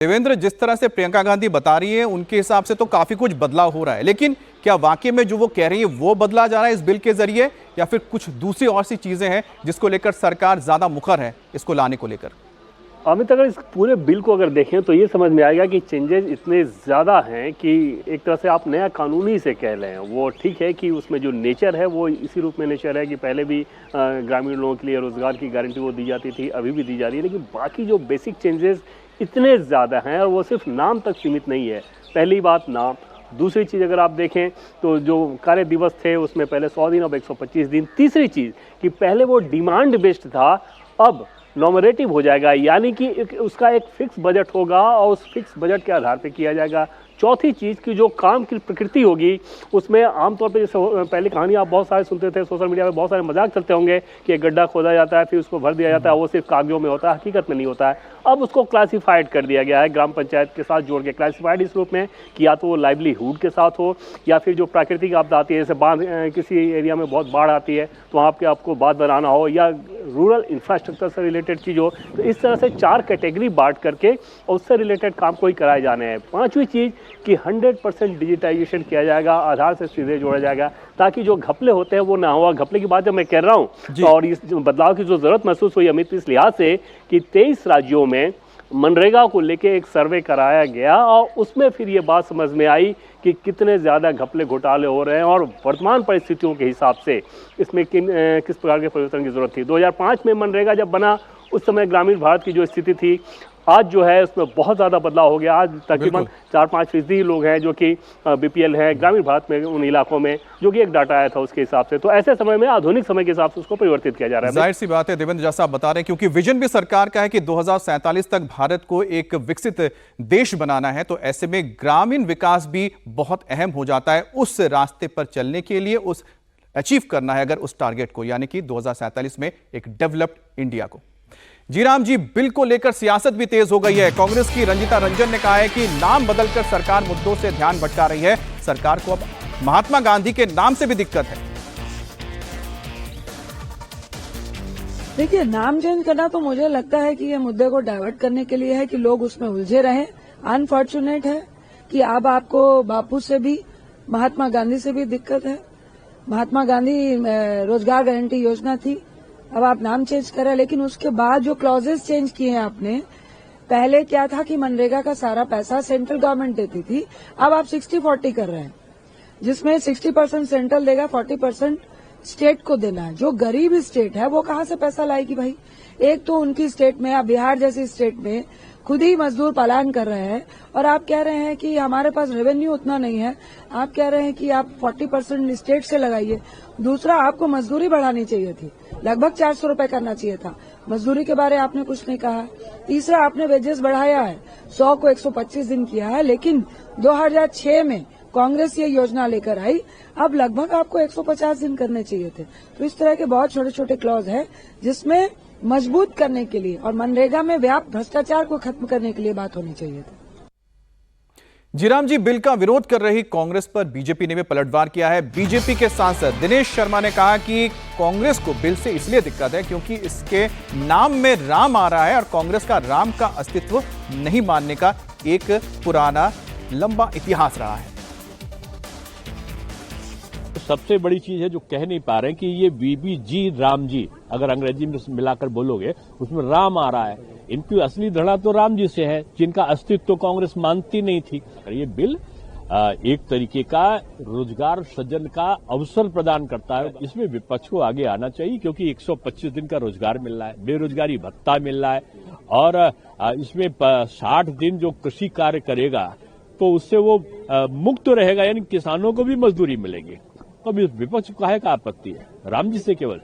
देवेंद्र, जिस तरह से प्रियंका गांधी बता रही है उनके हिसाब से तो काफी कुछ बदलाव हो रहा है, लेकिन क्या वाकई में जो वो कह रही है वो बदला जा रहा है इस बिल के जरिए, या फिर कुछ दूसरी और सी चीजें हैं जिसको लेकर सरकार ज्यादा मुखर है इसको लाने को लेकर? अमित, अगर इस पूरे बिल को अगर देखें तो ये समझ में आएगा कि चेंजेस इतने ज़्यादा हैं कि एक तरह से आप नया कानूनी से कह लें। वो ठीक है कि उसमें जो नेचर है वो इसी रूप में नेचर है कि पहले भी ग्रामीण लोगों के लिए रोज़गार की गारंटी वो दी जाती थी, अभी भी दी जा रही है, लेकिन बाकी जो बेसिक चेंजेस इतने ज़्यादा हैं और वो सिर्फ नाम तक सीमित नहीं है। पहली बात नाम, दूसरी चीज़ अगर आप देखें तो जो कार्य दिवस थे उसमें पहले 100 दिन, अब 125 दिन। तीसरी चीज़ कि पहले वो डिमांड बेस्ड था, अब नॉमिनेटिव हो जाएगा, यानी कि उसका एक फिक्स बजट होगा और उस फिक्स बजट के आधार पे किया जाएगा। चौथी चीज़ की जो काम की प्रकृति होगी उसमें आमतौर पे, जैसे पहले कहानी आप बहुत सारे सुनते थे, सोशल मीडिया में बहुत सारे मजाक चलते होंगे कि एक गड्ढा खोदा जाता है फिर उसको भर दिया जाता है, वो सिर्फ कागजों में होता है, हकीकत में नहीं होता है। अब उसको क्लासिफाइड कर दिया गया है, ग्राम पंचायत के साथ जोड़ के क्लासिफाइड इस रूप में कि या तो वो लाइवलीहुड के साथ हो या फिर जो प्राकृतिक आपदा आती है, जैसे बांध, किसी एरिया में बहुत बाढ़ आती है तो वहाँ पे आपको बांध बनाना हो, या रूरल इंफ्रास्ट्रक्चर से रिलेटेड चीज़ हो, तो इस तरह से 4 कैटेगरी बांट करके और उससे रिलेटेड काम कोई कराए जाने हैं। पांचवी चीज़ कि 100% डिजिटाइजेशन किया जाएगा, आधार से सीधे जोड़ा जाएगा ताकि जो घपले होते हैं वो ना हो। घपले की बात जब मैं कह रहा हूँ और इस बदलाव की जो जरूरत महसूस हुई अमित, इस लिहाज से कि 23 राज्यों में मनरेगा को लेके एक सर्वे कराया गया और उसमें फिर ये बात समझ में आई कि कितने ज़्यादा घपले घोटाले हो रहे हैं और वर्तमान परिस्थितियों के हिसाब से इसमें किस प्रकार के परिवर्तन की जरूरत थी। 2005 में मनरेगा जब बना उस समय ग्रामीण भारत की जो स्थिति थी, आज जो है उसमें बहुत ज़्यादा बदलाव हो गया। आज तकरीबन 4-5% लोग हैं जो कि बीपीएल हैं ग्रामीण भारत में, उन इलाकों में, जो कि एक डाटा आया था उसके हिसाब से। तो ऐसे समय में आधुनिक समय के हिसाब से उसको परिवर्तित किया जा रहा है। जाहिर सी बात है देवेंद्र, जैसा आप बता रहे हैं, क्योंकि विजन भी सरकार का है कि 2047 तक भारत को एक विकसित देश बनाना है, तो ऐसे में ग्रामीण विकास भी बहुत अहम हो जाता है उस रास्ते पर चलने के लिए, उस अचीव करना है अगर उस टारगेट को, यानी कि 2047 में एक डेवलप्ड इंडिया को। जी राम जी, बिल को लेकर सियासत भी तेज हो गई है। कांग्रेस की रंजिता रंजन ने कहा है कि नाम बदलकर सरकार मुद्दों से ध्यान भटका रही है, सरकार को अब महात्मा गांधी के नाम से भी दिक्कत है। देखिए, नाम चेंज करना तो मुझे लगता है कि ये मुद्दे को डाइवर्ट करने के लिए है कि लोग उसमें उलझे रहें। अनफॉर्चुनेट है कि अब आपको बापू से भी, महात्मा गांधी से भी दिक्कत है। महात्मा गांधी रोजगार गारंटी योजना थी, अब आप नाम चेंज करें, लेकिन उसके बाद जो क्लॉजेस चेंज किए हैं आपने, पहले क्या था कि मनरेगा का सारा पैसा सेंट्रल गवर्नमेंट देती थी, अब आप 60-40 कर रहे हैं, जिसमें 60% सेंट्रल देगा, 40% स्टेट को देना है। जो गरीब स्टेट है वो कहाँ से पैसा लाएगी भाई? एक तो उनकी स्टेट में, अब बिहार जैसी स्टेट में खुद ही मजदूर पलायन कर रहे हैं और आप कह रहे हैं कि हमारे पास रेवेन्यू उतना नहीं है, आप कह रहे हैं कि आप 40% स्टेट से लगाइए। दूसरा, आपको मजदूरी बढ़ानी चाहिए थी, लगभग 400 रुपए करना चाहिए था, मजदूरी के बारे आपने कुछ नहीं कहा। तीसरा, आपने वेजेस बढ़ाया है, 100 को 125 दिन किया है, लेकिन 2006 में कांग्रेस ये योजना लेकर आई, अब लगभग आपको 150 दिन करने चाहिए थे। तो इस तरह के बहुत छोटे छोटे क्लॉज है जिसमें मजबूत करने के लिए और मनरेगा में व्याप्त भ्रष्टाचार को खत्म करने के लिए बात होनी चाहिए थी। जीराम जी, बिल का विरोध कर रही कांग्रेस पर बीजेपी ने भी पलटवार किया है। बीजेपी के सांसद दिनेश शर्मा ने कहा कि कांग्रेस को बिल से इसलिए दिक्कत है क्योंकि इसके नाम में राम आ रहा है और कांग्रेस का राम का अस्तित्व नहीं मानने का एक पुराना लंबा इतिहास रहा है। सबसे बड़ी चीज है जो कह नहीं पा रहे हैं कि ये बीबीजी राम जी, अगर अंग्रेजी में मिलाकर बोलोगे उसमें राम आ रहा है। इनकी असली धड़ा तो राम जी से है, जिनका अस्तित्व तो कांग्रेस मानती नहीं थी। ये बिल एक तरीके का रोजगार सृजन का अवसर प्रदान करता है। इसमें विपक्ष को आगे आना चाहिए क्योंकि 125 दिन का रोजगार मिल रहा है, बेरोजगारी भत्ता मिल रहा है और इसमें 60 दिन जो कृषि कार्य करेगा तो उससे वो मुक्त रहेगा, यानी किसानों को भी मजदूरी मिलेगी। तो विपक्ष को काहे का आपत्ति है? राम जी से केवल